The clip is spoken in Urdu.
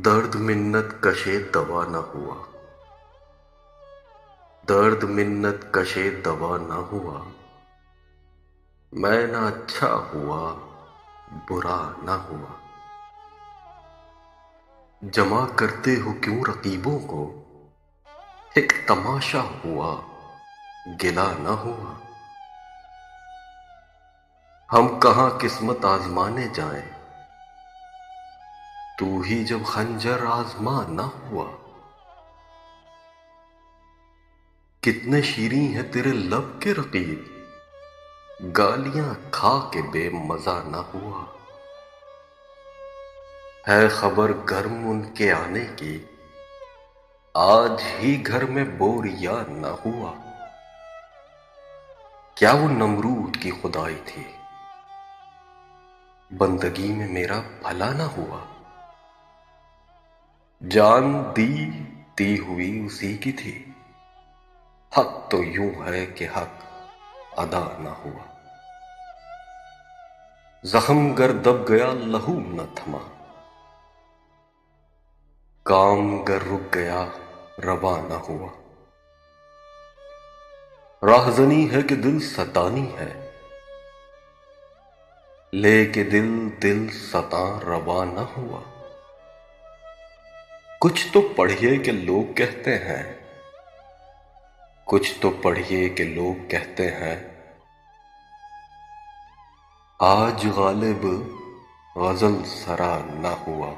درد منت کشے دوا نہ ہوا، درد منت کشے دوا نہ ہوا، میں نہ اچھا ہوا برا نہ ہوا۔ جمع کرتے ہو کیوں رقیبوں کو، ایک تماشا ہوا گلا نہ ہوا۔ ہم کہاں قسمت آزمانے جائیں، تو ہی جب خنجر آزما نہ ہوا۔ کتنے شیریں ہیں تیرے لب کے رقیب، گالیاں کھا کے بے مزہ نہ ہوا۔ ہے خبر گرم ان کے آنے کی، آج ہی گھر میں بوریا نہ ہوا۔ کیا وہ نمرود کی خدائی تھی، بندگی میں میرا بھلا نہ ہوا۔ جان دی ہوئی اسی کی تھی، حق تو یوں ہے کہ حق ادا نہ ہوا۔ زخم گر دب گیا لہو نہ تھما، کام گر رک گیا روا نہ ہوا۔ راہزنی ہے کہ دل ستانی ہے، لے کے دل ستاں روا نہ ہوا۔ کچھ تو پڑھیے کہ لوگ کہتے ہیں، کچھ تو پڑھیے کہ لوگ کہتے ہیں، آج غالب غزل سرا نہ ہوا۔